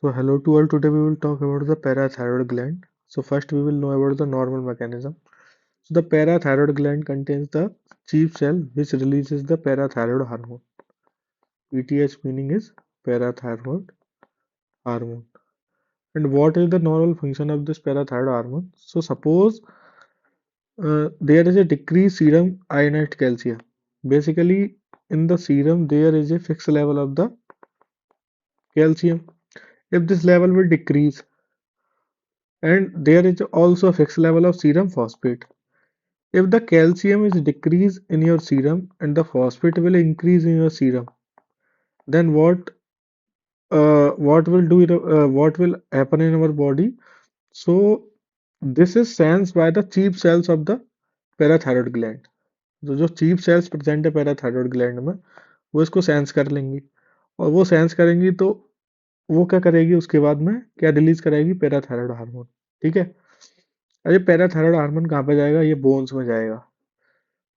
So hello to all. Today we will talk about the parathyroid gland. So first we will know about the normal mechanism. So the parathyroid gland contains the chief cell which releases the parathyroid hormone. PTH meaning is parathyroid hormone. And what is the normal function of this parathyroid hormone? So suppose there is a decreased serum ionized calcium. Basically in the serum there is a fixed level of the calcium. If this level will decrease, and there is also a fixed level of serum phosphate. If the calcium is decreased in your serum and the phosphate will increase in your serum, then what will happen in our body? So this is sensed by the chief cells of the parathyroid gland. तो जो chief cells present है parathyroid gland में वो इसको sense कर लेंगी, और वो सेंस करेंगी तो वो क्या करेगी, उसके बाद में क्या रिलीज कराएगी, पैराथायरॉयड हार्मोन। ठीक है। अरे पैराथायरॉयड हार्मोन कहाँ पे जाएगा, ये बोन्स में जाएगा।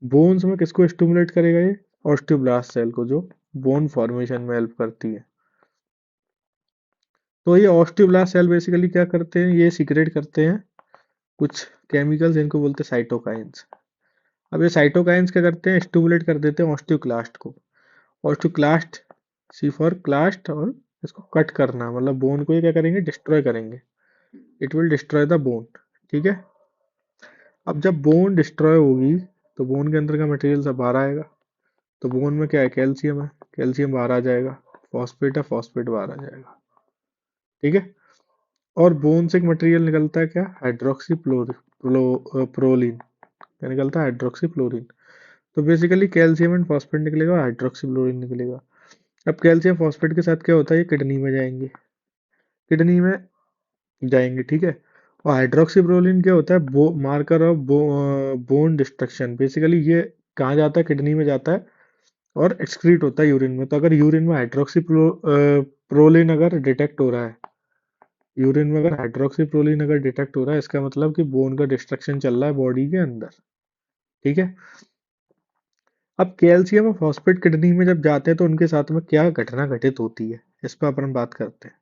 बोन्स में किसको स्टिमुलेट करेगा, ये ऑस्टियोब्लास्ट सेल को, जो बोन फॉर्मेशन में हेल्प करती है। तो ये ऑस्टियोब्लास्ट सेल बेसिकली क्या करते हैं, ये सीक्रेट करते हैं कुछ केमिकल्स, इनको बोलते हैं साइटोकाइंस। अब ये साइटोकाइंस क्या करते हैं, स्टिमुलेट कर देते हैं ऑस्टियोक्लास्ट को। ऑस्टियोक्लास्ट, सी फॉर क्लास्ट, और इसको कट करना मतलब बोन को ये क्या करेंगे, डिस्ट्रॉय करेंगे। It will destroy the bone. ठीक है। अब जब बोन डिस्ट्रॉय होगी तो बोन के अंदर का मटेरियल सब बाहर आएगा। तो बोन में क्या है, कैल्शियम है, कैल्शियम बाहर आ जाएगा। फॉस्फेट है, फॉस्फेट बाहर आ जाएगा। ठीक है। और बोन से एक मटेरियल निकलता है क्या, हाइड्रोक्सी प्रोलीन। क्या निकलता है, हाइड्रोक्सी प्लोरीन। तो बेसिकली कैल्शियम एंड फॉस्फेट निकलेगा, हाइड्रोक्सी प्लोरीन निकलेगा। अब कैल्शियम फॉस्फेट के साथ क्या होता है, ये किडनी में जाएंगे, किडनी में जाएंगे। ठीक है। और हाइड्रोक्सी प्रोलीन क्या होता है, marker of bone destruction. Basically ये कहाँ जाता है, किडनी में जाता है और एक्सक्रीट होता है यूरिन में। तो अगर यूरिन में हाइड्रोक्सी प्रोलीन अगर डिटेक्ट हो रहा है, यूरिन में अगर हाइड्रोक्सी प्रोलीन अगर डिटेक्ट हो रहा है, इसका मतलब कि बोन का डिस्ट्रक्शन चल रहा है बॉडी के अंदर। ठीक है। अब कैल्शियम और फॉस्फेट किडनी में जब जाते हैं तो उनके साथ में क्या घटना घटित होती है, इस पर अपन बात करते हैं।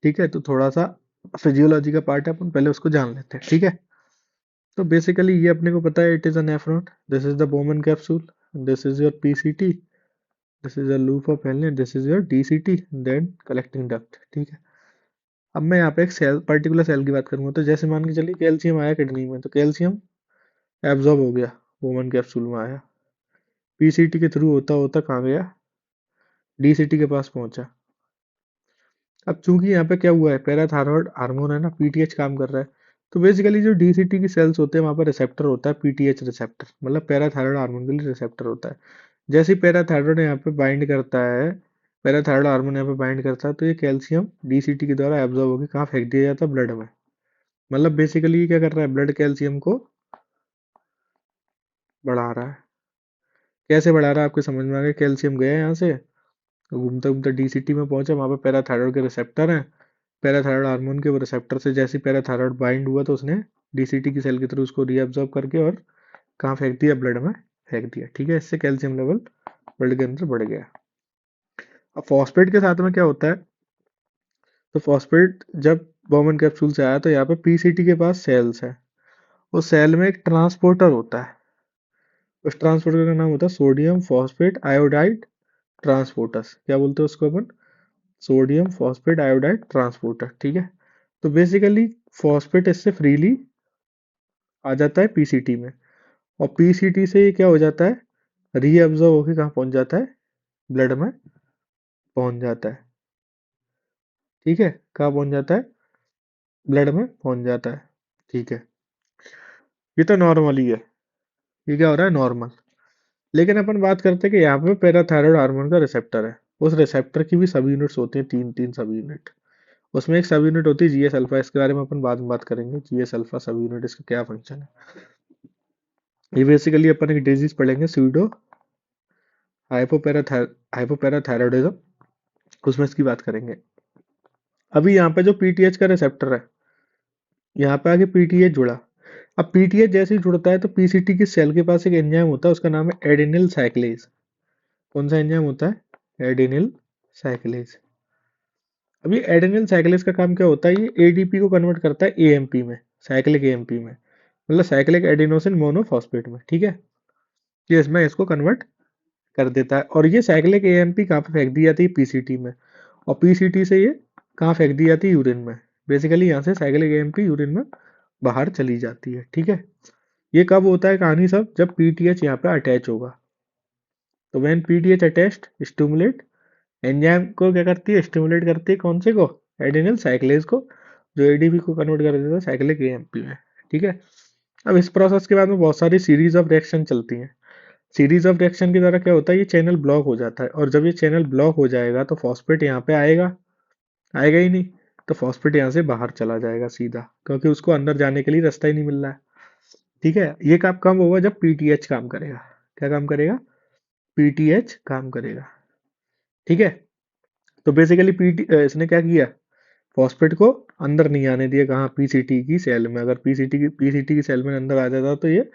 ठीक है। तो थोड़ा सा फिजियोलॉजी का पार्ट है, अपन पहले उसको जान लेते हैं। ठीक है। तो बेसिकली ये अपने को पता है, it is a nephron, this is the Bowman capsule, this is your PCT, this is a loop of हेलने, this is your DCT, then collecting duct. ठीक है। अब मैं यहाँ पे एक सेल, पर्टिकुलर सेल की बात करूंगा। तो जैसे मान के चलिए कैल्शियम आया किडनी में, तो कैल्शियम एब्जॉर्ब हो गया, बोमन कैप्सूल में आया, पीसीटी के थ्रू होता होता कहाँ गया, डीसीटी के पास पहुंचा। अब चूंकि यहाँ पे क्या हुआ है, पैराथायरॉयड हार्मोन है ना, पीटीएच काम कर रहा है। तो बेसिकली जो डीसीटी की सेल्स होते हैं वहां पर रिसेप्टर होता है, पीटीएच रिसेप्टर, मतलब पैराथायरॉयड हार्मोन के लिए रिसेप्टर होता है। जैसे ही पैराथायरॉयड यहाँ पे बाइंड करता है, पैराथायरॉयड हार्मोन यहाँ पे बाइंड करता है, तो ये कैल्शियम डीसीटी के द्वारा एब्जॉर्ब होकर कहाँ फेंक दिया जाता है, ब्लड में। मतलब बेसिकली ये क्या कर रहा है, ब्लड कैल्शियम को बढ़ा रहा है। कैसे बढ़ा रहा है, आपको समझ में आ गया। कैल्शियम गया यहाँ से, घूमता घूमता डीसीटी में पहुंचा, वहां पे पैराथायरॉयड के रिसेप्टर हैं, पैराथायरॉयड हार्मोन के वो रिसेप्टर से जैसे पैराथायरॉयड बाइंड हुआ तो उसने डीसीटी की सेल के थ्रू उसको रीअब्जॉर्ब करके और कहाँ फेंक दिया, ब्लड में फेंक दिया। ठीक है। इससे कैल्शियम लेवल ब्लड के अंदर बढ़ गया। अब फॉस्फेट के साथ में क्या होता है, तो फॉस्फेट जब बॉमन कैप्सूल से आया तो यहाँ पे पीसीटी के पास सेल्स है, उस सेल में एक ट्रांसपोर्टर होता है, उस ट्रांसपोर्टर का नाम होता है सोडियम फॉस्फेट आयोडाइड ट्रांसपोर्टर्स। क्या बोलते हैं उसको अपन, सोडियम फॉस्फेट आयोडाइड ट्रांसपोर्टर। ठीक है। तो बेसिकली फॉस्फेट इससे फ्रीली आ जाता है पीसीटी में, और पीसीटी से ये क्या हो जाता है, रीअब्जॉर्ब होकर कहाँ पहुंच जाता है, ब्लड में पहुंच जाता है। ठीक है। कहाँ पहुंच जाता है, ब्लड में पहुंच जाता है। ठीक है। ये तो नॉर्मल ही है, ये क्या हो रहा है, नॉर्मल। लेकिन अपन बात करते हैं कि यहाँ पे पैराथायरॉयड हार्मोन का रिसेप्टर है, उस रिसेप्टर की भी सब यूनिट्स होती हैं, तीन तीन सब यूनिट। उसमें एक सब यूनिट होती है जीएस अल्फा, इसके बारे में अपन बाद में बात करेंगे, जीएस अल्फा सब यूनिट, इसका क्या फंक्शन है। ये बेसिकली अपन एक डिजीज पढ़ेंगे, स्यूडो हाइपोपैराथायरॉयडिज्म, उसमें इसकी बात करेंगे। अभी यहाँ पे जो पीटीएच का रिसेप्टर है, यहाँ पे आगे पीटीएच जुड़ा। अब पीटीएच जैसे ही जुड़ता है तो पीसीटी की सेल के पास एक एंजाइम होता है, उसका नाम है एडिनिल साइक्लेज। कौन सा एंजाइम होता है, एडिनिल साइक्लेज। अभी एडेनिल साइक्लेज का काम क्या होता है, ये एडीपी को कन्वर्ट करता है एएमपी में, साइक्लिक एएमपी में, मतलब साइक्लिक एडिनोसिन मोनोफॉस्फेट में, ठीक है। ये इसमें इसको कन्वर्ट कर देता है, और ये साइक्लिक एएमपी कहाँ पे फेंक दी जाती है, पीसीटी में, और पीसीटी से ये कहाँ फेंक दी जाती है, यूरिन में। बेसिकली यहाँ से साइक्लिक एएमपी यूरिन में बाहर चली जाती है, ठीक है। ये कब होता है कहानी सब, जब पीटीएच यहाँ पे अटैच होगा। तो when PTH attached stimulate enzyme को क्या करती है, स्टिमुलेट करती है कौन से को, एडेनिल साइक्लेज को, जो एडीपी को कन्वर्ट कर देता है साइक्लिक एएमपी में, ठीक है। अब इस प्रोसेस के बाद में बहुत सारी सीरीज ऑफ रिएक्शन चलती हैं। सीरीज ऑफ रिएक्शन के द्वारा क्या होता है, ये चैनल ब्लॉक हो जाता है, और जब ये चैनल ब्लॉक हो जाएगा तो फॉस्फेट यहाँ पे आएगा, आएगा ही नहीं। तो फॉस्फेट यहाँ से बाहर चला जाएगा सीधा, क्योंकि उसको अंदर जाने के लिए रास्ता ही नहीं मिल रहा है, ठीक है। ये काम कब होगा, जब पीटीएच काम करेगा। क्या काम करेगा, पीटीएच काम करेगा, ठीक है। तो बेसिकली पीटी इसने क्या किया, फॉस्फेट को अंदर नहीं आने दिया, कहाँ, पीसीटी की सेल में। अगर पीसीटी की सेल में अंदर आ जाता तो ये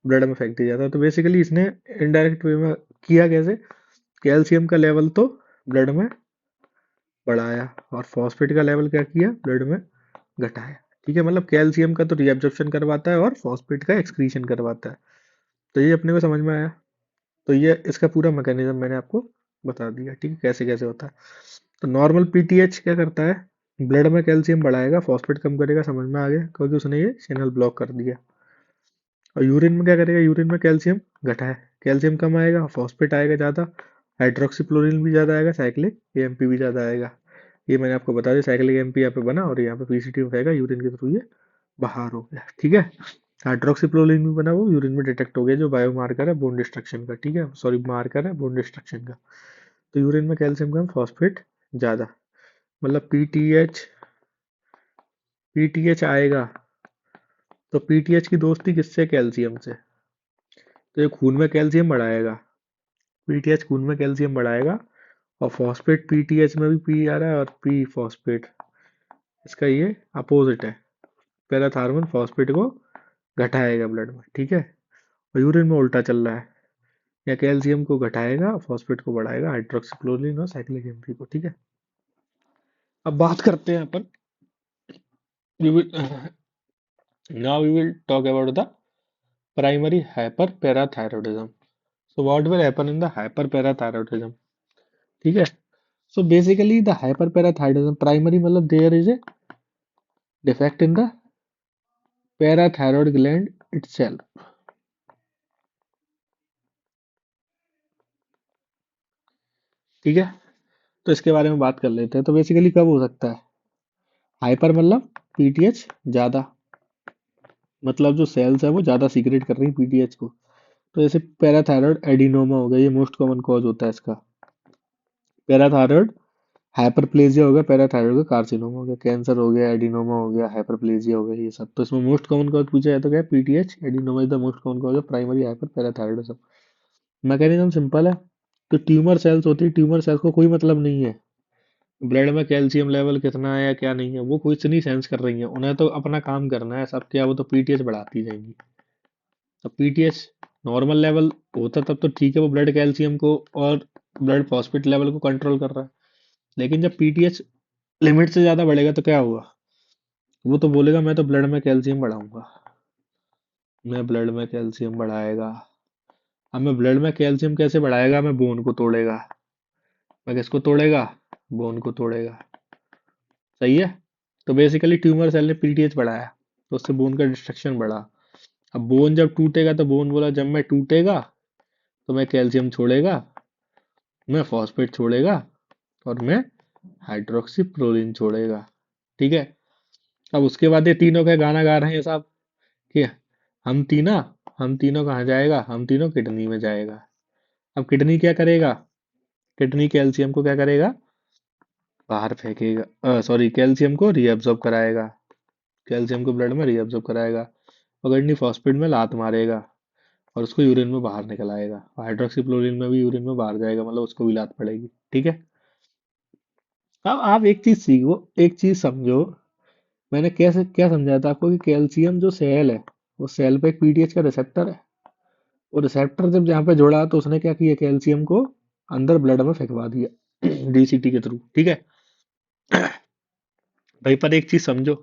ब्लड में फेंक दिया जाता। तो बेसिकली इसने इनडायरेक्ट वे में किया कैसे, कैल्शियम का लेवल तो ब्लड में बढ़ाया, और फॉस्फेट का लेवल क्या किया, ब्लड में घटाया, ठीक है। मतलब कैल्शियम का तो रीअब्जॉर्प्शन करवाता है और फॉस्फेट का एक्सक्रीशन करवाता है। तो ये अपने को समझ में आया। तो ये इसका पूरा मैकेनिज्म मैंने आपको बता दिया, ठीक है, कैसे कैसे होता है। तो नॉर्मल पीटीएच क्या करता है, ब्लड में कैल्शियम बढ़ाएगा, फॉस्फेट कम करेगा, समझ में आ गया, क्योंकि उसने ये चैनल ब्लॉक कर दिया। और यूरिन में क्या करेगा, यूरिन में कैल्शियम घटाए, कैल्शियम कम आएगा, फॉस्फेट आएगा ज़्यादा, हाइड्रोक्सीक्लोरिन भी ज़्यादा आएगा, साइक्लिक एएमपी भी ज़्यादा आएगा। ये मैंने आपको बता दिया, साइक्लिक एएमपी यहाँ पे बना और यहाँ पे पीसीटी में फेंका, यूरिन के थ्रू ये बाहर हो गया, ठीक है। हाइड्रोक्सीक्लोरिन भी बना, वो यूरिन में डिटेक्ट हो गया, जो बायो मार्कर है बोन डिस्ट्रक्शन का, ठीक है, सॉरी मार्कर है बोन डिस्ट्रक्शन का। तो यूरिन में कैल्शियम कम, फॉस्फेट ज़्यादा, मतलब पीटीएच आएगा। तो पीटीएच की दोस्ती किससे, कैल्शियम से। तो ये खून में कैल्शियम बढ़ाएगा, पीटीएच खून में कैल्शियम बढ़ाएगा, और फॉस्फेट पीटीएच में भी पी आ रहा है, और पी फॉस्फेट इसका ये अपोजिट है, पैराथार्मन फॉस्फेट को घटाएगा ब्लड में, ठीक है। और यूरिन में उल्टा चल रहा है, या कैल्शियम को घटाएगा, फॉस्फेट को बढ़ाएगा, हाइड्रोक्सीक्लोरिन और साइक्लिक एमपी को, ठीक है। अब बात करते हैं अपन, we will, now we will talk about the primary hyperparathyroidism. So what will happen in the hyperparathyroidism, ठीक है। So basically the hyperparathyroidism primary मतलब there is a defect in the parathyroid gland itself, ठीक है। तो इसके बारे में बात कर लेते हैं। तो बेसिकली कब हो सकता है, हाइपर मतलब पीटीएच ज्यादा, मतलब जो सेल्स है वो ज्यादा सीक्रेट कर रही है पीटीएच को। तो जैसे पैराथायरॉयड एडिनोमा हो गया, ये मोस्ट कॉमन कॉज होता है इसका। पैराथायरॉयड हाइपरप्लेजिया हो गया, पैराथायरॉयड का कार्सिनोमा हो गया, कैंसर हो गया, एडिनोमा हो गया, हाइपरप्लेजिया हो गया, ये सब। तो इसमें मोस्ट कॉमन कॉज पूछा जाए तो क्या है, PTH adenoma is the most common cause of primary hyper parathyroidism. Mechanism simple है। तो ट्यूमर सेल्स होती है, ट्यूमर सेल्स को कोई मतलब नहीं है ब्लड में कैल्शियम लेवल कितना है या क्या नहीं है, वो कुछ नहीं सेंस कर रही है, उन्हें तो अपना काम करना है सब, क्या वो तो पीटीएच बढ़ाती जाएंगी। अब पीटीएच नॉर्मल लेवल होता तब तो ठीक है, वो ब्लड कैल्शियम को और ब्लड फॉस्फेट लेवल को कंट्रोल कर रहा है। लेकिन जब पीटीएच लिमिट से ज्यादा बढ़ेगा तो क्या होगा, वो तो बोलेगा मैं तो ब्लड में कैल्शियम बढ़ाऊंगा, मैं ब्लड में कैल्शियम बढ़ाएगा। अब मैं ब्लड में कैल्शियम कैसे बढ़ाएगा, मैं बोन को तोड़ेगा, मैं किसको तोड़ेगा, बोन को तोड़ेगा, सही है। तो बेसिकली ट्यूमर सेल ने पीटीएच बढ़ाया, तो उससे बोन का डिस्ट्रक्शन बढ़ा। अब बोन जब टूटेगा तो बोन बोला जब मैं टूटेगा तो मैं कैल्शियम छोड़ेगा, मैं फॉस्फेट छोड़ेगा, और मैं हाइड्रोक्सीप्रोलिन छोड़ेगा, ठीक है। अब उसके बाद ये तीनों का गाना गा रहे हैं साहब कि हम तीना हम तीनों कहाँ जाएगा, हम तीनों किडनी में जाएगा। अब किडनी क्या करेगा, किडनी कैल्शियम को क्या करेगा, बाहर फेंकेगा, सॉरी कैल्शियम को रीअब्सॉर्ब कराएगा, कैल्शियम को ब्लड में रीअब्सॉर्ब कराएगा, और किडनी फॉस्फेट में लात मारेगा, और उसको यूरिन में बाहर निकल आएगा, हाइड्रोक्सीक्लोरिन में भी यूरिन में बाहर जाएगा, मतलब उसको भी लात पड़ेगी, ठीक है। अब आप एक चीज सीखो, एक चीज समझो, मैंने कैसे क्या समझाया था आपको कि कैल्शियम जो सेल है, वो सेल पे एक पीटीएच का रिसेप्टर है। वो रिसेप्टर जब जहाँ पे जोड़ा तो उसने क्या किया, कैल्शियम को अंदर ब्लड में फेंकवा दिया डीसीटी के थ्रू, ठीक है। भाई पर एक चीज समझो,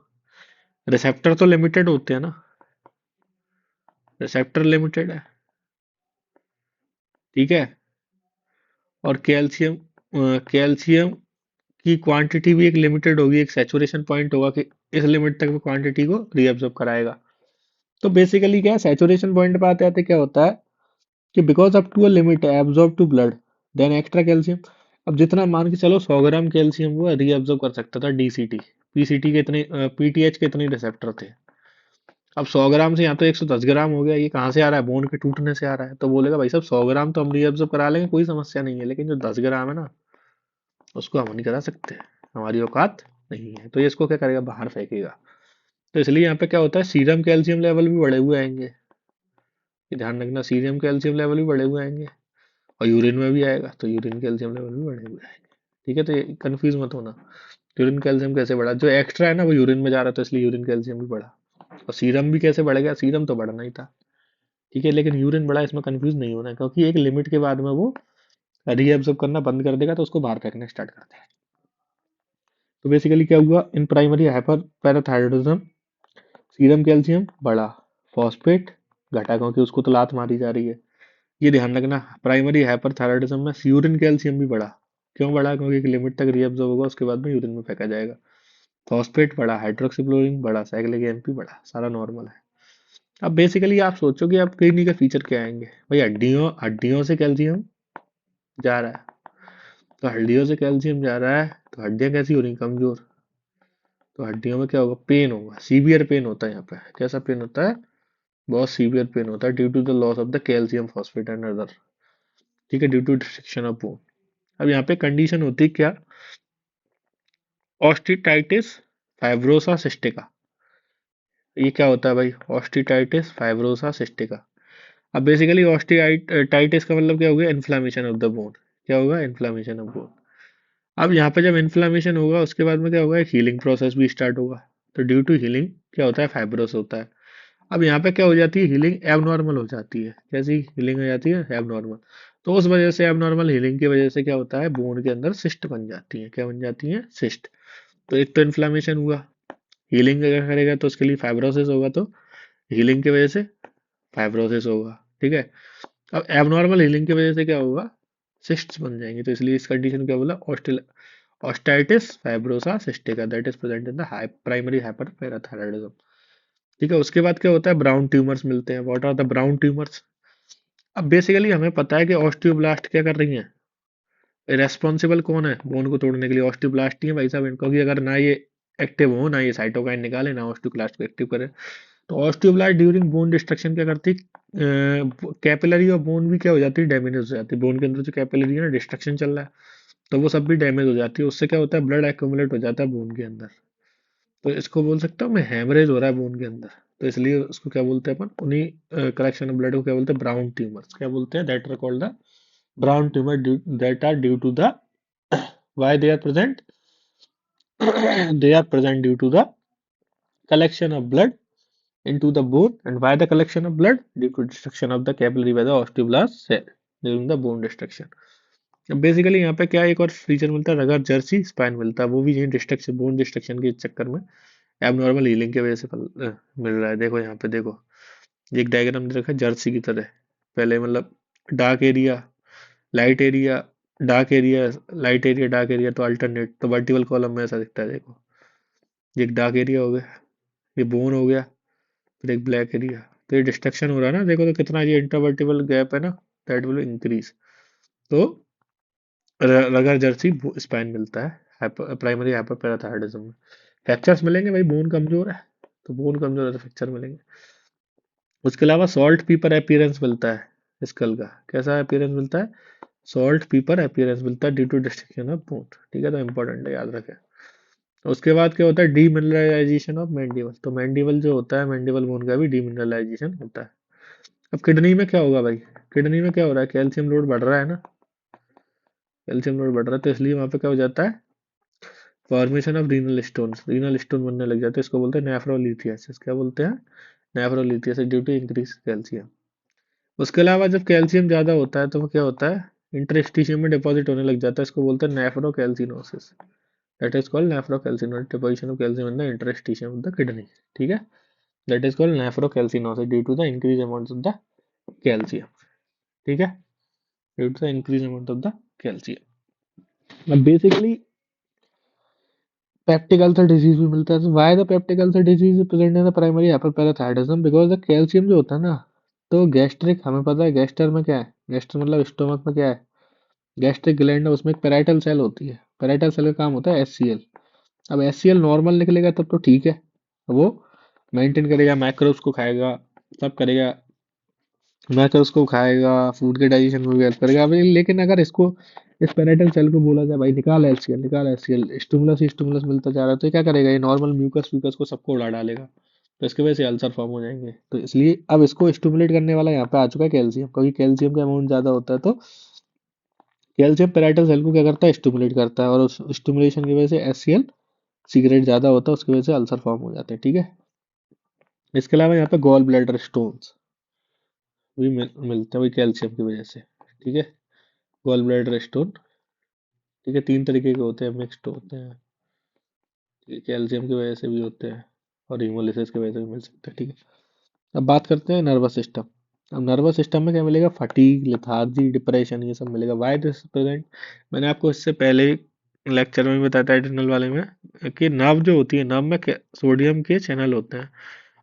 रिसेप्टर तो लिमिटेड होते हैं ना, रिसेप्टर लिमिटेड है, ठीक है। और कैल्शियम की क्वांटिटी भी एक लिमिटेड होगी, एक सैचुरेशन पॉइंट होगा कि इस लिमिट तक वो क्वांटिटी को रीअब्जॉर्ब कराएगा। तो बेसिकली क्या है, सैचुरेशन पॉइंट पे आते आते क्या होता है कि because up to a limit absorb to blood then extra calcium. अब जितना मान के चलो 100 ग्राम कैल्शियम वो रीअब्जॉर्ब कर सकता था डीसीटी, पीसीटी के इतने, पीटीएच के इतने रिसेप्टर थे। अब 100 ग्राम से यहाँ तो 110 ग्राम हो गया, ये कहाँ से आ रहा है, बोन के टूटने से आ रहा है। तो बोलेगा भाई साहब 100 ग्राम तो हम रीअब्जॉर्ब करा लेंगे, कोई समस्या नहीं है, लेकिन जो 10 ग्राम है ना उसको हम नहीं करा सकते, हमारी औकात नहीं है। तो ये इसको क्या करेगा, बाहर फेंकेगा। तो इसलिए यहाँ पे क्या होता है, सीरम कैल्शियम लेवल भी बढ़े हुए आएंगे, ये ध्यान रखना, सीरम कैल्शियम लेवल भी बढ़े हुए आएंगे। और यूरिन में भी आएगा, तो यूरिन कैल्शियम लेवल भी बढ़े हुए आएंगे। ठीक है, तो ये कंफ्यूज मत होना, यूरिन कैल्शियम कैसे बढ़ा, जो एक्स्ट्रा है ना वो यूरिन में जा रहा था, इसलिए यूरिन कैल्शियम भी बढ़ा। और सीरम भी कैसे बढ़ गया, सीरम तो बढ़ना ही था, ठीक है, लेकिन यूरिन बढ़ा, इसमें कंफ्यूज नहीं होना है, क्योंकि एक लिमिट के बाद में वो रीएब्जॉर्ब करना बंद कर देगा, तो उसको बाहर फेंकना स्टार्ट करता है। तो बेसिकली क्या हुआ, in primary hyper parathyroidism serum calcium बढ़ा, फॉस्फेट घटा, क्योंकि उसको तो लात मारी जा रही है। ये ध्यान रखना, प्राइमरी हाइपरथायरॉयडिज्म में यूरिन कैल्शियम भी बढ़ा। क्यों बढ़ा, क्योंकि एक लिमिट तक रीअब्जॉर्ब होगा, उसके बाद में यूरिन में फेंका जाएगा। फॉस्फेट बढ़ा, हाइड्रोक्सीक्लोरीन बढ़ा, साइक्लिक एमपी बढ़ा, सारा नॉर्मल है। अब बेसिकली आप सोचो कि आप किडनी के फीचर क्या आएंगे, भाई हड्डियों हड्डियों से कैल्शियम जा रहा है, तो हड्डियों से कैल्शियम जा रहा है तो हड्डियां कैसी हो रही, कमजोर। तो हड्डियों में क्या होगा, पेन होगा, सीवियर पेन होता है यहाँ पे। कैसा पेन होता है, बहुत सीवियर पेन होता है, due to the loss of the calcium phosphate and other, ठीक है, due to destruction of bone. अब यहाँ पे कंडीशन होती है क्या, ऑस्टिटाइटिस फाइब्रोसा सिस्टिका। ये क्या होता है भाई, ऑस्टिटाइटिस फाइब्रोसा सिस्टिका। अब बेसिकली ऑस्टिटाइटिस का मतलब क्या हो गया, इन्फ्लामेशन ऑफ द बोन। क्या होगा, इन्फ्लामेशन ऑफ बोन। अब यहाँ पे जब इन्फ्लामेशन होगा उसके बाद में क्या होगा, एक हीलिंग प्रोसेस भी स्टार्ट होगा। तो ड्यू टू हीलिंग क्या होता है, फाइब्रोस होता है। अब यहाँ पे क्या हो जाती है, हीलिंग एबनॉर्मल हो जाती है। कैसी हीलिंग हो जाती है, एबनॉर्मल। तो उस वजह से एबनॉर्मल हीलिंग की वजह से क्या होता है, बोन के अंदर सिस्ट बन जाती है। क्या बन जाती है, सिस्ट। तो एक तो इन्फ्लामेशन हुआ, हीलिंग अगर करेगा तो उसके लिए फाइब्रोसिस होगा, तो हीलिंग की वजह से फाइब्रोसिस होगा, ठीक है। अब एबनॉर्मल हीलिंग की वजह से क्या होगा, सिस्ट्स बन जाएंगे। तो इसलिए इस कंडीशन क्या बोला, osteitis fibrosa cystica that is present in the primary hyper parathyroidism. ठीक है, उसके बाद क्या होता है, ब्राउन ट्यूमर्स मिलते हैं। What are the brown tumours. अब बेसिकली हमें पता है कि ऑस्टियोब्लास्ट क्या कर रही हैं, रेस्पॉन्सिबल कौन है बोन को तोड़ने के लिए, ऑस्टियोब्लास्ट ही है भाई साहब। क्योंकि अगर ना ये एक्टिव हो, ना ये साइटोकाइन निकाले, ना ऑस्टियोक्लास्ट को एक्टिव करे, तो ऑस्टियोब्लास्ट ड्यूरिंग बोन डिस्ट्रक्शन क्या करती है, कैपिलरी और बोन भी क्या हो जाती है, डैमेज हो जाती है। बोन के अंदर जो कैपिलरी है ना, डिस्ट्रक्शन चल रहा है, तो वो सब भी डैमेज हो जाती है। उससे क्या होता है, ब्लड एक्यूमुलेट हो जाता है बोन के अंदर। तो इसको बोल सकता हूँ मैं, हेमरेज हो रहा है बोन के अंदर। तो इसलिए उसको क्या बोलते हैं अपन, उन्हीं कलेक्शन ऑफ ब्लड को क्या बोलते हैं, ब्राउन ट्यूमर्स। क्या बोलते हैं, that are called the brown tumour, that are due to the why they are present they are present due to the collection of blood into the bone. And why the collection of blood, due to destruction of the capillary by the osteoblast cell during the bone destruction. Basically यहाँ पे क्या एक और feature मिलता है, रगर Jersey spine मिलता है, वो भी यही डिस्ट्रक्शन, बोन डिस्ट्रक्शन के चक्कर में एबनॉर्मल हीलिंग की वजह से मिल रहा है। देखो यहाँ पे देखो, ये एक डायग्राम दे रखा है जर्सी की तरह। पहले मतलब dark area, light area, dark area, light area, dark area, तो अल्टरनेट, तो वर्टिकल कॉलम में ऐसा दिखता है। देखो, ये एक डार्क एरिया हो गया, ये बोन हो गया, फिर एक ब्लैक एरिया। तो ये डिस्ट्रक्शन हो रहा है ना, देखो तो कितना ये इंटरवर्टिबल गैप है ना, दैट विल इंक्रीज। तो रगर जर्सी स्पाइन मिलता है प्राइमरी हाइपर पैराथायरॉयडिज्म में। फ्रैक्चर्स मिलेंगे भाई, बोन कमजोर है, तो बोन कमजोर है तो फ्रैक्चर मिलेंगे। उसके अलावा सॉल्ट पीपर अपीयरेंस मिलता है स्कल का। कैसा अपीयरेंस मिलता है, सॉल्ट पीपर अपीयरेंस मिलता है due to destruction of bone. ठीक है, तो इंपॉर्टेंट है, याद रखें। उसके बाद क्या होता है, डीमिनरलाइजेशन ऑफ मैंडिबल। तो मैंडिबल जो होता है, मैंडिबल बोन का भी डीमिनरलाइजेशन होता है। अब किडनी में क्या होगा भाई, किडनी में क्या हो रहा है, कैल्शियम लोड बढ़ रहा है ना, कैल्शियम लोड बढ़ रहा है, तो इसलिए वहां पे क्या हो जाता है, formation of renal stone, renal stone बनने लग जाते हैं। इसको बोलते हैं नेफ्रोलिथियासिस। क्या बोलते हैं, nephrolithiasis due to increase calcium. उसके अलावा जब कैल्शियम ज्यादा होता है तो वो क्या होता है, इंटरस्टिशियम में डिपॉजिट होने लग जाता है, इसको बोलते हैं nephrocalcinosis. That is called nephrocalcinosis, deposition of calcium in the interstitium of the kidney, ठीक है, that is called nephrocalcinosis due to the increase amount of the calcium, ठीक है, due to the increase amount of the calcium. अब basically peptic ulcer disease भी मिलता है। तो why the peptic ulcer disease is present in the primary hyperparathyroidism, because the calcium जो होता है ना, तो गैस्ट्रिक हमें पता है, गैस्टर में क्या है, गैस्टर मतलब स्टोमक में क्या है, गैस्ट्रिक ग्लैंड है, उसमें एक पेराइटल सेल होती है, पेराइटल सेल का काम होता है एचसीएल। अब एचसीएल नॉर्मल निकलेगा तब तो ठीक है, वो मेंटेन करेगा, मैक्रोस को खाएगा, सब करेगा, मैक्रोस को खाएगा, फूड के डाइजेशन में भी हेल्प करेगा। अब लेकिन अगर इसको, इस पेराइटल सेल को बोला जाए भाई निकाल एचसीएल, निकाल एचसीएल, स्टिमुलस ही स्टिमुलस मिलता जा रहा है, तो ये क्या करेगा, ये नॉर्मल म्यूकस फ्यूकस को सबको उड़ा डालेगा, तो इसकी वजह से अल्सर फॉर्म हो जाएंगे। तो इसलिए अब इसको स्टिमुलेट करने वाला यहाँ पे आ चुका है कैल्शियम, क्योंकि कैल्शियम का अमाउंट ज्यादा होता है, तो कैल्शियम पेराइटल सेल को क्या करता है, स्टिमुलेट करता है, और उस स्टिमुलेशन की वजह से एचसीएल सिगरेट ज्यादा होता है, उसकी वजह से अल्सर फॉर्म हो जाते हैं, ठीक है। इसके अलावा यहाँ पे गॉल ब्लैडर स्टोन्स भी मिलते हैं वही कैल्शियम की वजह से, ठीक है, गॉल ब्लैडर स्टोन, ठीक है, 3 तरीके के होते हैं, मिक्स्ड होते हैं, ठीक है, कैल्शियम की वजह से भी होते हैं और हीमोलिसिस की वजह से भी मिल सकते हैं, ठीक है। अब बात करते हैं नर्वस सिस्टम। अब नर्वस सिस्टम में क्या मिलेगा, फटीग, लेथार्जी, डिप्रेशन, ये सब मिलेगा। वाई दिस प्रेजेंट, मैंने आपको इससे पहले लेक्चर में भी बताया था एडिशनल वाले में, कि नर्व जो होती है, नर्व में सोडियम के चैनल होते हैं।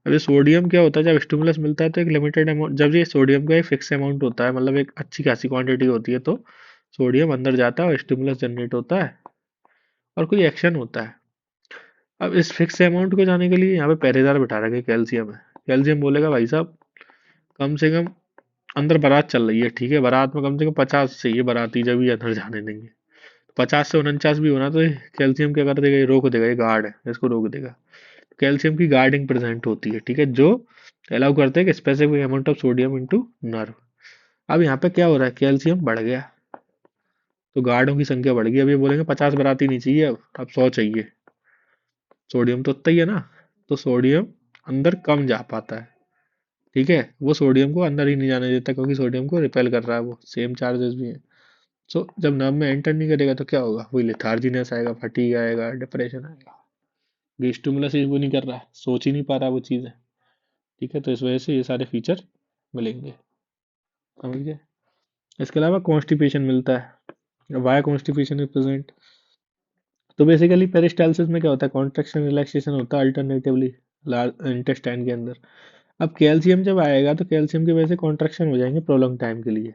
अब ये सोडियम क्या होता है, जब स्टिमुलस मिलता है तो एक लिमिटेड अमाउंट, जब ये सोडियम का एक फिक्स अमाउंट होता है, मतलब एक अच्छी खासी क्वांटिटी होती है, तो सोडियम अंदर जाता है और स्टिमुलस जनरेट होता है और कोई एक्शन होता है। अब इस फिक्स अमाउंट को जाने के लिए यहाँ पे पहरेदार बिठा रखे कैल्शियम है। कैल्शियम बोलेगा भाई साहब कम से कम, अंदर बारात चल रही है, ठीक है, बारात में कम से कम 50 चाहिए बाराती, जब ये अंदर जाने देंगे। 50 से 49 भी होना, तो कैल्शियम क्या कर देगा, ये रोक देगा, ये गार्ड है, इसको रोक देगा। कैल्शियम की गार्डिंग प्रेजेंट होती है, ठीक है, जो अलाउ करते हैं कि specific amount of sodium into nerve. अब यहाँ पे क्या हो रहा है, कैल्शियम बढ़ गया तो गार्डों की संख्या बढ़ गई। अब ये बोलेंगे 50 बाराती नहीं चाहिए, अब 100 चाहिए, सोडियम तो उतना ही है ना, तो सोडियम अंदर कम जा पाता है, ठीक है, वो सोडियम को अंदर ही नहीं जाने देता, क्योंकि सोडियम को रिपेल कर रहा है, वो सेम चार्जेस भी हैं। सो जब नर्व में एंटर नहीं करेगा तो क्या होगा, वही लेथार्जीनेस आएगा, फटीग आएगा, डिप्रेशन आएगा, ये स्टिमुलस ही वो नहीं कर रहा है, सोच ही नहीं पा रहा वो चीज़ है, ठीक है, तो इस वजह से ये सारे फीचर मिलेंगे, समझ गए। इसके अलावा कॉन्स्टिपेशन मिलता है। वाई कॉन्स्टिपेशन इज प्रेजेंट, तो बेसिकली पेरिस्टालसिस में क्या होता है, कॉन्ट्रैक्शन रिलैक्सेशन होता है अल्टरनेटिवली इंटेस्टाइन के अंदर। अब कैल्शियम जब आएगा तो कैल्शियम की वजह से कॉन्ट्रैक्शन हो जाएंगे प्रोलॉन्ग टाइम के लिए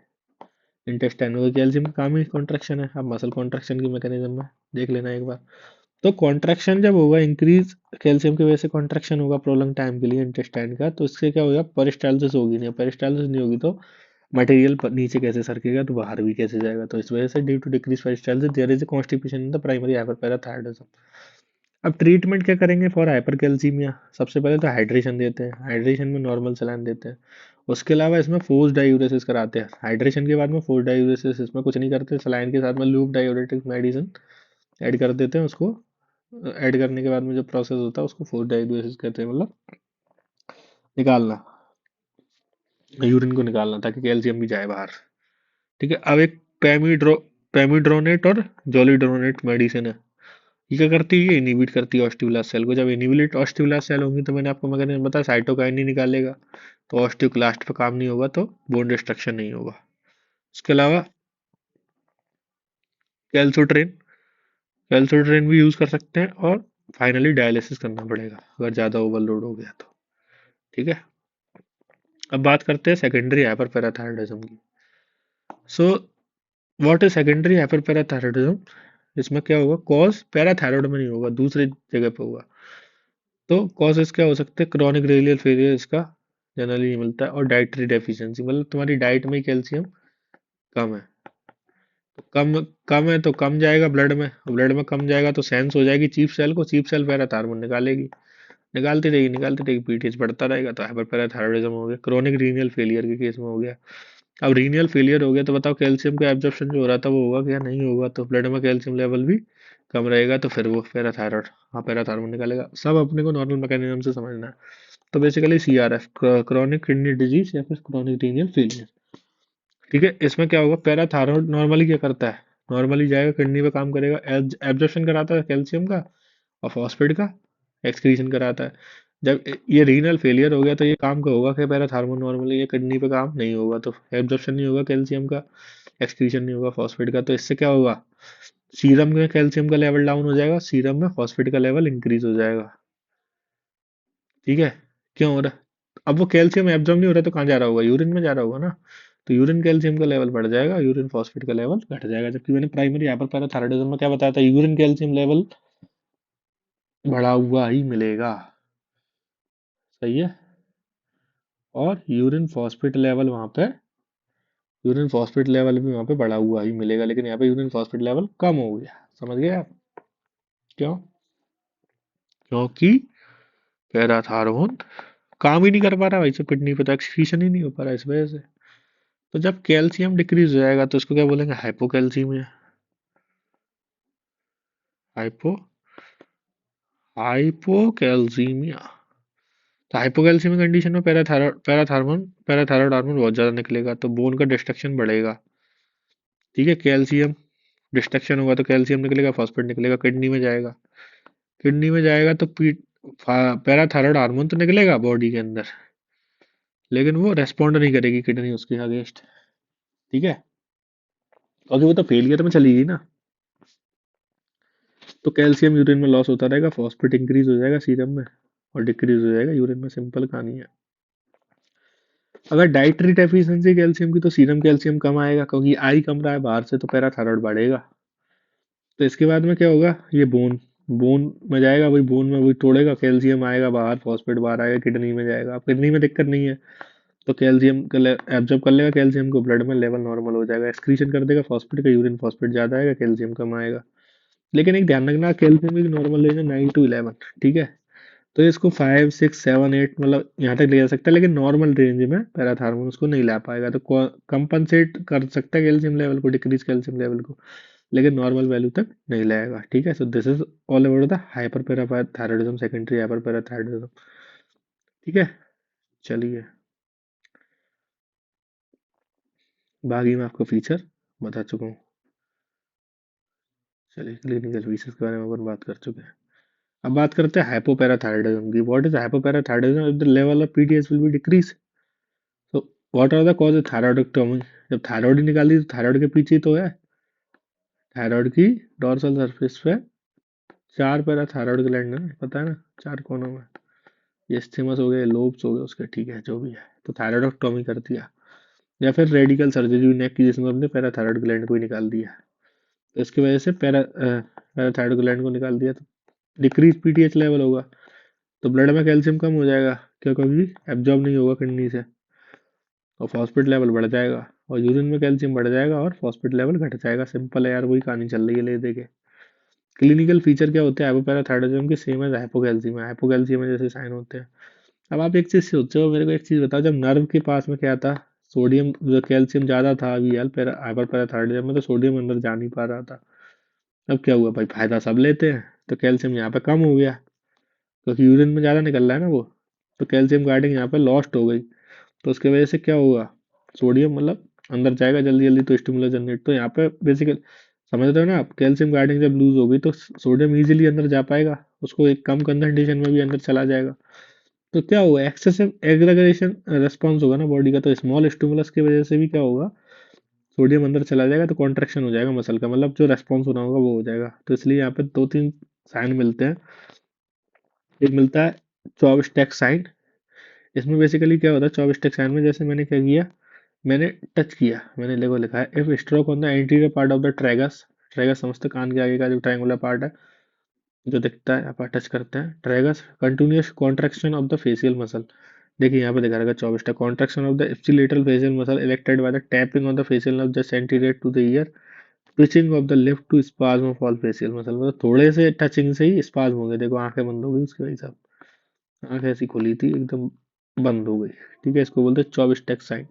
इंटेस्टाइन में, कैल्शियम का काम ही कॉन्ट्रैक्शन है। अब मसल कॉन्ट्रैक्शन की मैकेनिज्म में देख लेना एक बार। तो कॉन्ट्रैक्शन जब होगा इंक्रीज, कैल्शियम की वजह से कॉन्ट्रैक्शन होगा प्रोलॉन्ग टाइम के लिए इंटेस्टाइन का, तो इससे क्या होगा, पेरिस्टालसिस होगी नहीं, पेरिस्टालसिस नहीं होगी तो मटेरियल नीचे कैसे सरकेगा, तो बाहर भी कैसे जाएगा, तो इस वजह से due to decrease peristalsis there is a constipation in the primary hyperparathyroidism. अब ट्रीटमेंट क्या करेंगे फॉर हाइपरकैल्सीमिया, सबसे पहले तो हाइड्रेशन देते हैं, हाइड्रेशन में नॉर्मल सलाइन देते हैं। उसके अलावा इसमें फोर्स डायूरेसिस कराते हैं, हाइड्रेशन के बाद में फोर्स डायूरेसिस, इसमें कुछ नहीं करते, सलाइन के साथ में लूप डायूरेटिक मेडिसिन ऐड कर देते हैं, उसको ऐड करने के बाद में जो प्रोसेस होता है उसको फोर्स डायूरेसिस कहते हैं, मतलब निकालना, यूरिन को निकालना, ताकि कैल्शियम भी जाए बाहर, ठीक है। अब एक पेमिड्रोनेट और जोलिड्रोनेट मेडिसिन है, ये क्या करती है, ये इनिबिट करती है ऑस्टियोब्लास्ट सेल को। जब इनिबिट ऑस्टियोब्लास्ट सेल होंगी तो मैंने आपको मैंने बताया साइटोकाइन नहीं निकालेगा, तो ऑस्टियोक्लास्ट पे काम नहीं होगा, तो बोन डिस्ट्रक्शन नहीं होगा। इसके अलावा कैल्सोट्रेन, कैल्सोट्रेन भी यूज कर सकते हैं, और फाइनली डायलिसिस करना पड़ेगा अगर ज्यादा ओवरलोड हो गया तो, ठीक है। अब बात करते हैं सेकेंडरी हाइपरपैराथायरॉयडिज्म की। सो व्हाट इज सेकेंडरी हाइपरपैराथायरॉयडिज्म, इसमें क्या होगा, कॉज पैराथायरॉयड में नहीं होगा, दूसरी जगह पे होगा। तो कॉजेस क्या हो सकते हैं, क्रॉनिक रेनियल फेलियर इसका जनरली मिलता है, और डाइटरी डेफिशिएंसी, मतलब तुम्हारी डाइट में कैल्शियम कम है, तो कम कम है तो कम जाएगा ब्लड में, ब्लड में कम जाएगा तो सेंस हो जाएगी चीफ सेल को, चीफ सेल पैराथार्मोन निकालेगी, निकालती रहेगी पीटीएच बढ़ता रहेगा, तो हाइपर पैराथायरॉयडिज्म हो गया, क्रोनिक रीनियल फेलियर के केस में हो गया। अब रीनियल फेलियर हो गया तो बताओ कैल्शियम का एब्जॉर्प्शन जो हो रहा था वो होगा क्या, नहीं होगा, तो ब्लड में कैल्शियम लेवल भी कम रहेगा, तो फिर वो पैराथायरॉयड, हाँ पैराथार्मोन निकालेगा। सब अपने को नॉर्मल मैकेनिज्म से समझना है। तो basically CRF, chronic kidney disease या फिर क्रॉनिक रीनियल फेलियर, ठीक है। इसमें क्या होगा, पैराथायरॉयड नॉर्मली क्या करता है, नॉर्मली जाएगा, किडनी पे काम करेगा, एब्जॉर्प्शन कराता है कैल्शियम का और फॉस्फेट का एक्सक्रीशन कराता है। जब ये रीनल फेलियर हो गया तो ये काम का होगा कि पैराथार्मोन नॉर्मली ये किडनी पे काम नहीं होगा, तो एब्जॉर्प्शन नहीं होगा कैल्शियम का, एक्सक्रीशन नहीं होगा फॉस्फेट का, तो इससे क्या होगा, सीरम में कैल्शियम का लेवल डाउन हो जाएगा, सीरम में फॉस्फेट का लेवल इंक्रीज हो जाएगा। ठीक है, क्यों हो रहा है? अब वो कैल्शियम एब्जॉर्ब नहीं हो रहा तो कहाँ जा रहा होगा, यूरिन में जा रहा होगा ना, तो यूरिन कैल्शियम का लेवल बढ़ जाएगा, यूरिन फॉस्फेट का लेवल घट जाएगा। जबकि मैंने प्राइमरी हाइपरपैराथायरॉयडिज्म में क्या बताया था, यूरिन कैल्शियम लेवल बढ़ा हुआ ही मिलेगा। सही है। और यूरिन फॉस्फेट लेवल भी वहां पे बढ़ा हुआ ही मिलेगा, लेकिन यहाँ पे यूरिन फॉस्फेट लेवल कम हो गया। समझ गए आप? क्यों? क्योंकि पैराथार्मोन काम ही नहीं कर पा रहा भाई, सब किडनी पे तो एक्सक्रीशन ही नहीं हो पा रहा इस वजह से। तो जब कैल्शियम डिक्रीज हो जाएगा तो इसको क्या बोलेंगे, हाइपोकैल्सीमिया। Hypo hypocalcaemia. तो हाइपोकैल्सीमिक कंडीशन में पैराथायरॉयड हार्मोन बहुत ज्यादा निकलेगा, तो बोन का डिस्ट्रक्शन बढ़ेगा। ठीक है, कैल्शियम डिस्ट्रक्शन होगा तो कैल्शियम निकलेगा, फॉस्फेट निकलेगा, किडनी में जाएगा। किडनी में जाएगा तो पैराथायरॉयड हार्मोन तो निकलेगा बॉडी के अंदर, लेकिन वो रेस्पॉन्ड नहीं करेगी किडनी उसके अगेंस्ट। ठीक है, क्योंकि वो तो फेलियर में चली गई ना। तो कैल्शियम यूरिन में लॉस होता रहेगा, फॉस्फेट इंक्रीज हो जाएगा सीरम में और डिक्रीज हो जाएगा यूरिन में। सिंपल कहानी है। अगर डाइटरी डेफिशिएंसी कैल्शियम की तो सीरम कैल्शियम कम आएगा, क्योंकि आई कम रहा है बाहर से, तो पैराथायरॉयड बढ़ेगा। तो इसके बाद में क्या होगा, ये बोन बोन में जाएगा, वही बोन में वही तोड़ेगा, कैल्शियम आएगा बाहर, फॉस्फेट बाहर आएगा, किडनी में जाएगा। अब किडनी में दिक्कत नहीं है तो कैल्शियम का एब्जॉर्ब कर लेगा, कैल्शियम को ब्लड में लेवल नॉर्मल हो जाएगा, एक्सक्रीशन कर देगा फॉस्फेट का, यूरिन फॉस्फेट ज्यादा आएगा, कैल्शियम कम आएगा। लेकिन एक ध्यान रखना, कैल्शियम की नॉर्मल रेंज है 9 to 11। ठीक है, तो इसको 5 6 7 8 मतलब यहाँ तक ले जा सकता है, लेकिन नॉर्मल रेंज में पैराथार्मोन उसको नहीं ला पाएगा। तो कंपनसेट कर सकता है कैल्शियम लेवल को, डिक्रीज कैल्शियम लेवल को, लेकिन नॉर्मल वैल्यू तक नहीं लाएगा। ठीक है, so this is all about the hyper parathyroidism, secondary hyper parathyroidism. ठीक है, चलिए बाकी मैं आपको फीचर बता चुका हूँ। चलिए क्लिनिकल फीचर्स के बारे में अपन बात कर चुके हैं। अब बात करते हैं हाइपोपैराथायरॉयडिज्म की। What is hypoparathyroidism? If the level of PTS will be decrease. तो what are the cause of thyroidectomy? जब थायराइड ही निकाल दी तो थायराइड के पीछे ही तो है। थायराइड की डोर्सल सरफेस पे 4 पैराथायरॉयड ग्लैंड है, पता है ना, 4 कोनों में। ये स्थिमस हो गए, लोब्स हो गए उसके, ठीक है, जो भी है। तो थायरॉयडेक्टोमी कर दिया, या फिर रेडिकल सर्जरी हुई नेक की, जिसमें अपने पैराथायरॉयड ग्लैंड को ही निकाल दिया। तो इसकी वजह से पैराथायरॉयड ग्लैंड को निकाल दिया, तो डिक्रीज पीटीएच लेवल होगा, तो ब्लड में कैल्शियम कम हो जाएगा, क्या, क्योंकि एब्जॉर्ब नहीं होगा किडनी से, और फॉस्फेट लेवल बढ़ जाएगा, और यूरिन में कैल्शियम बढ़ जाएगा और फॉस्फेट लेवल घट जाएगा। सिंपल है यार, वही कहानी चल रही है, ले देके। क्लिनिकल फीचर क्या होते हैं हाइपोपैराथायरॉयडिज्म के? Same as hypocalcaemia. हाइपोकैल्सीमिया में जैसे साइन होते हैं। अब आप एक चीज सोचो, मेरे को एक चीज बताओ, जब नर्व के पास में क्या था, सोडियम, जो कैल्शियम ज्यादा था अभी यार हाइपरपैराथायरॉयडिज्म में, तो सोडियम अंदर जा नहीं पा रहा था। अब क्या हुआ भाई, फायदा सब लेते हैं, तो कैल्शियम यहाँ पे कम हो गया, क्योंकि यूरिन में ज्यादा निकल रहा है ना वो, तो कैल्शियम गार्डिंग यहाँ पे लॉस्ट हो गई। तो उसकी वजह से क्या होगा, सोडियम मतलब अंदर जाएगा जल्दी जल्दी, तो स्टिमुलस जनरेट, तो यहाँ पे बेसिकली समझ रहे हो ना आप, कैल्शियम गार्डिंग जब लूज होगी तो सोडियम इजीली अंदर जा पाएगा, उसको एक कम कंसंट्रेशन में भी अंदर चला जाएगा। तो क्या होगा, एक्सेसिव एग्रेगेशन रेस्पॉन्स होगा ना बॉडी का, तो स्मॉल स्टिमुलस की वजह से भी क्या होगा, सोडियम अंदर चला जाएगा, तो कॉन्ट्रेक्शन हो जाएगा मसल का, मतलब जो रेस्पॉन्स होना होगा वो हो जाएगा। तो इसलिए यहाँ पे 2 3 साइन मिलते हैं। एक मिलता है चॉपस्टिक साइन। इसमें बेसिकली क्या होता है चॉपस्टिक साइन में, जैसे मैंने क्या किया, मैंने टच किया, मैंने देखो लिखा है, if stroke on the anterior part of the tragus. Tragus समझते, कान के आगे का जो ट्रायंगुलर पार्ट है, जो दिखता है, आप टच करते हैं tragus, continuous contraction of the facial muscle. देखिए यहाँ पे दिखा रहेगा 24 contraction of the ipsilateral facial muscle elicited by the tapping on the facial nerve just anterior to the ear, twitching of the lip to spasm of all facial muscle. मतलब थोड़े से touching से ही spasm हो गए, देखो आंखें बंद हो गई उसकी, वही सब आंख ऐसी खुली थी एकदम बंद हो गई। ठीक है, इसको बोलते हैं चॉपस्टिक साइन।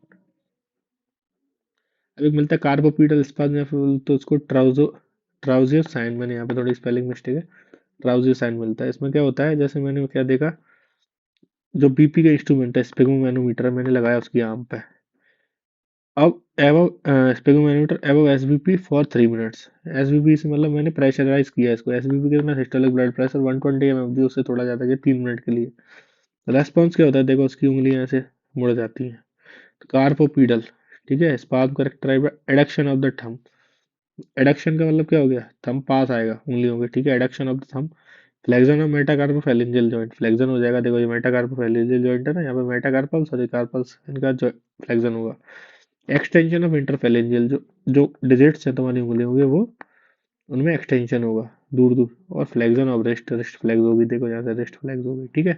अब एक मिलता है कार्पोपीडल स्पाज्म, या फिर तो उसको ट्राउजियर साइन, मैंने यहाँ पे थोड़ी स्पेलिंग मिस्टेक है, ट्राउजियर साइन मिलता है। इसमें क्या होता है, जैसे मैंने क्या देखा, जो बीपी का इंस्ट्रूमेंट है स्पेगमोमैनोमीटर, मैंने लगाया उसकी आर्म पे, अब above sphygmometer above SBP for 3 minutes. SBP से मतलब मैंने प्रेशराइज किया इसको। एसबीपी कितना, सिस्टोलिक ब्लड प्रेशर 120 mmHg, उससे थोड़ा ज़्यादा किया 3 मिनट के लिए। रेस्पॉन्स क्या होता है, देखो उसकी उंगलियां ऐसे मुड़ जाती हैं। कार्पोपीडल, ठीक है, spasm characterized by adduction of the thumb. Adduction का मतलब क्या हो गया, थंब पास आएगा उंगलियों के, ठीक है, adduction of the thumb. Flexion of metacarpophalangeal joint, flexion हो जाएगा, देखो ये मेटाकार्पोफैलेंजियल जॉइंट है ना, यहाँ पे मेटाकार्पल्स और कार्पल्स, इनका जो फ्लेक्शन होगा। एक्सटेंशन ऑफ इंटरफैलेंजियल, जो जो डिजिट्स हैं तुम्हारी उंगलियों के, वो उनमें एक्सटेंशन होगा दूर दूर। और flexion of wrist, wrist flex होगी, देखो यहाँ से रिस्ट फ्लेक्स हो गई, ठीक है।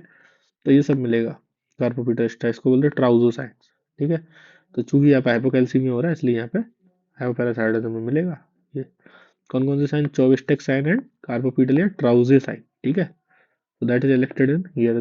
तो ये सब मिलेगा कार्पोपिटोस्टा, इसको बोलते हैं ट्राउजोसाइट्स, ठीक है। तो चूंकि यहाँ पे हाइपोकैल्सीमिया हो रहा है, इसलिए यहाँ पे हाइपोपैराथायरॉयडिज्म में मिलेगा ये। कौन कौन से साइन, चोविस्टेक साइन एंड कार्पोपिटल या ट्राउजे साइन, ठीक है। So that is elected in here